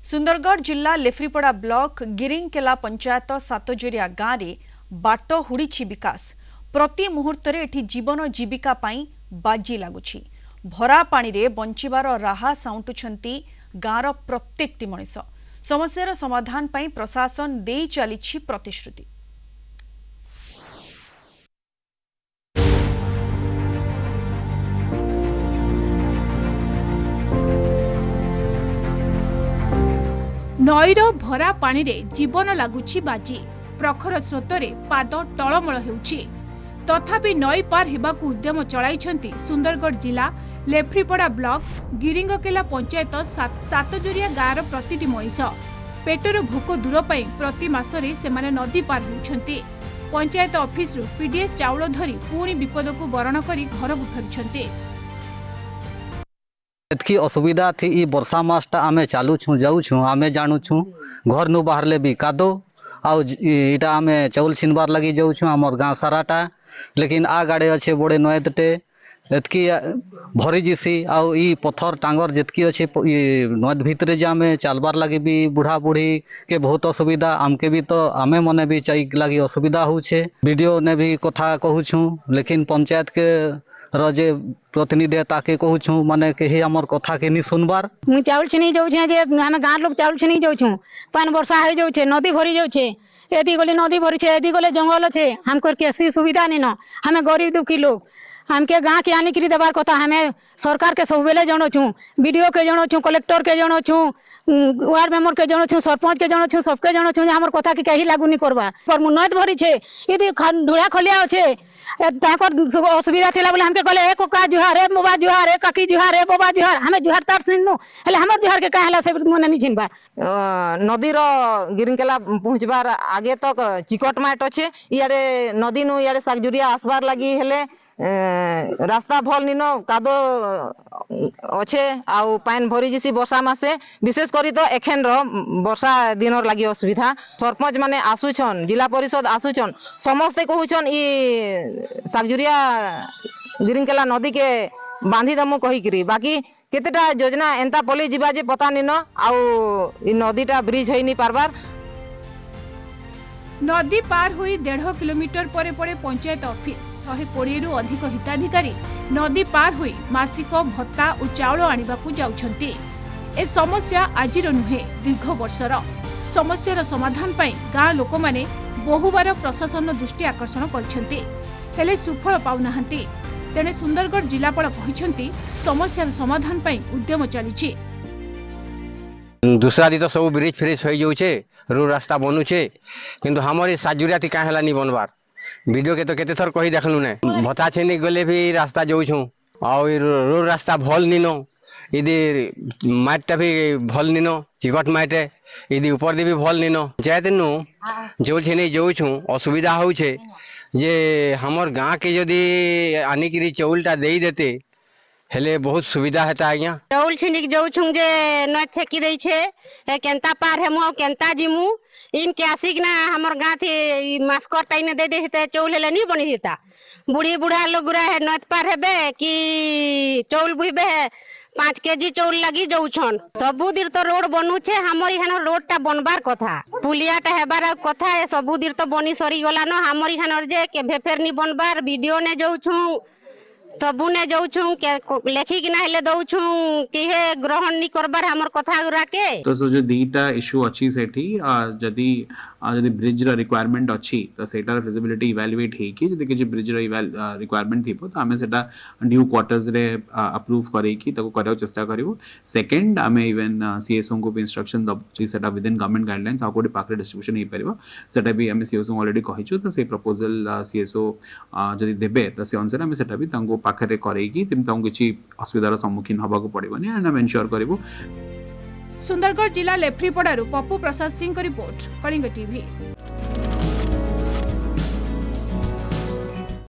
सुंदरगढ़ जिला लेफ्रीपड़ा ब्लॉक गिरिंगकेला पंचायत सातजोरिया गाँव में बाट हुड़ी विकास प्रति मुहूर्त एठी जीवन जीविका पाई बाजी लगुछि। भरा पानी रे बंचिबार राहा साउंटुछंती गाँवर प्रत्येकटी मनीष। समस्यार समाधान पाई प्रशासन दे चलीछि प्रतिश्रुति। नईर भरा पानी रे जीवन लगुछि बाजी। प्रखर स्रोतरे पाद टलमल हेउछि। तथापि नई पार हेबाकू उद्यम चलाइछंती सुंदरगढ़ जिला लेफ्रीपड़ा ब्लॉक गिरिंगकेला पंचायत सातजोरिया गाँवर प्रतिटी मनीष। पेटर भोक दूर पाई प्रति मासरे सेमाने नदी पार हेउछंती। पंचायत ऑफिस रु पीडीएस चाउल धरी पुणी विपद को बरण करी घर को फेरुछंती। एतकी असुविधा थी ई वर्षा मासटा आमे चालू छु जाऊ छु आमे जानू छु घर नु बाहरले भी कादो आउ इटा आमे चाउल छिनबार लगी जाऊ छु हमर गाँव साराटा। लेकिन आ गाड़े अच्छे बड़े नयतटे एतकी भरी जिसी आउ ई पत्थर टांगर जितकी अच्छे नद भितरे जे आमे चालबार लगी भी बुढ़ा बुढ़ी के बहुत असुविधा आमके भी तो आमे मने भी चाई लगी असुविधा होछे। वीडियो ने भी कथा कहू छु लेकिन पंचायत के रजे प्रतिनिधि ताके कहू छु माने के हे हमर कथा के नि सुनबार। मु चाउल छिनी जाऊ छे जे हम गाँव लोग चाउल छिनी जाऊ छु पान वर्षा हो जाऊ छे नदी भरी जाऊ छे एदी गले नदी भरी छे एदी गले जंगल छे हमकर केसी सुविधा नहीं न हमें गरीब दुखी लोग हमके गाँव के आनी करी देबार कथा हमें सरकार के सब बेले जणो छु वीडियो के जणो छु कलेक्टर के जणो छु वार्ड मेंबर के जणो छु सरपंच के जणो छु सबके जणो छु हमर कथा के कहीं लागू नहीं करबा पर मु नद भरी छे यदि ढुड़ा खलिया छे ताकर असुविधा थिला बोले हमके कहले एक का जुहार रे मोबा जुहार रे काकी जुहार रे बोबा जुहार हमें जुहार तार सिन्नु हेले हमर जुहार के कहला से मने नि चिनबा। नदी रो गिरिंगकेला पहुंचबार आगे तक चिकट माट अच्छे इयारे नदी नु इयारे सागजुरिया आसबार लगी हेले रास्ता भल निनो कादो अच्छे आउ पान भरी जिसी वर्षा मासे विशेष करी तो एखेन रो वर्षा दिनर लगी असुविधा। सरपंच माने आसुछन जिला परिषद आसुछन समस्ते कहूछन ई सागजुरिया गिरिंगकेला नदी के बांधी दमु कही करी बाकी केतेटा योजना एंता पली जिबा जे पता निनो आउ ई नदीटा ब्रिज होई नि पारबार। नदी पार हुई 1.5 किलोमीटर परे पड़े पंचायत ऑफिस। 120 रु अधिक हिताधिकारी नदी पार हुई मासिक भत्ता और चाउल आनिबाकू जाउछंती। ए समस्या आजिर नुहे दीर्घ वर्षर। समस्यार समाधान पाई गाँ लोक माने बहुबार प्रशासन दृष्टि आकर्षण करछंती हेले सुफल पाउनाहांती। तेणे सुंदरगढ़ जिलापाल कहिछंती समस्यार समाधान पाई उद्यम चलीछि। दूसरा दी तो सब ब्रिज फ्रिज हो जाऊे रोड रास्ता बनूचे किंतु हमारी साजुरिया थी कहाँ नहीं बनबार। वीडियो के तो केते थर कही देखलु ने भत्ता छेनी गले भी रास्ता जाऊँ और रोड रास्ता भल निनो यदि माटा भी भल निनो चिकट माटे यदि ऊपर दे भी भल निनो चाहते नु जो छेनी जाऊँ असुविधा होचे जे हमर गाँ के यदि आनिकी चौलटा दे देते हेले बहुत सुविधा हेता आज्ञा। चाउल छिनिक जाऊ छु जे न छेकी दै छे केनता पार हेमो केनता जिमु इनके आसिक ना हमर गाँ थी मास्कर टाइने दे दे हेते चाउल हेले नहीं बनी हेता बूढ़ी बूढ़ा लोग रहे नद पार हेबे कि चाउल बुइबे 5 केजी चाउल लगी जाऊ छन सबु दिन तो रोड बनू छे हमर इहान रोडटा बनबार कथा पुलियाटा हेबार कथा सबु दिन तो बनी सरी गला न हमर इहान जे के भेफेर नि बनबार वीडियो ने जाऊ छु सबू ने जाऊ छु लेखी कि नाहिले दऊ छु कि हे ग्रहण नि करबार हमर कथा गुरा के तो सो जो दीटा इशू अछि सेठी जदी जदी ब्रिज रा रिक्वायरमेंट अछि तो सेटार फिजिबिलिटी इवैल्यूएट हे कि जदी कि ब्रिज रा रिक्वायरमेंट थिबो तो हमें सेटा ड्यू क्वार्टर्स रे अप्रूव करे कि तको करयो चेष्टा करिवो। सेकंड हमें इवन सीएसओ को भी इंस्ट्रक्शन दब जे सेटा विद इन गवर्नमेंट गाइडलाइंस आ कोडी पाकरे डिस्ट्रीब्यूशन हे परिबो सेटा भी हमें सीएसओ ऑलरेडी कहिछु तो से प्रपोजल सीएसओ जदी देबे तो से अनुसार हमें सेटा भी तंगो पाखरे करेगी तिम तंग किछि असुविधार सम्मुखीन हबा को पड़िबनी एंड हम एंश्योर करिवो। सुंदरगढ़ जिला लेफ्रीपड़ारू पप्पू प्रसाद सिंह को रिपोर्ट कलिंग टीवी।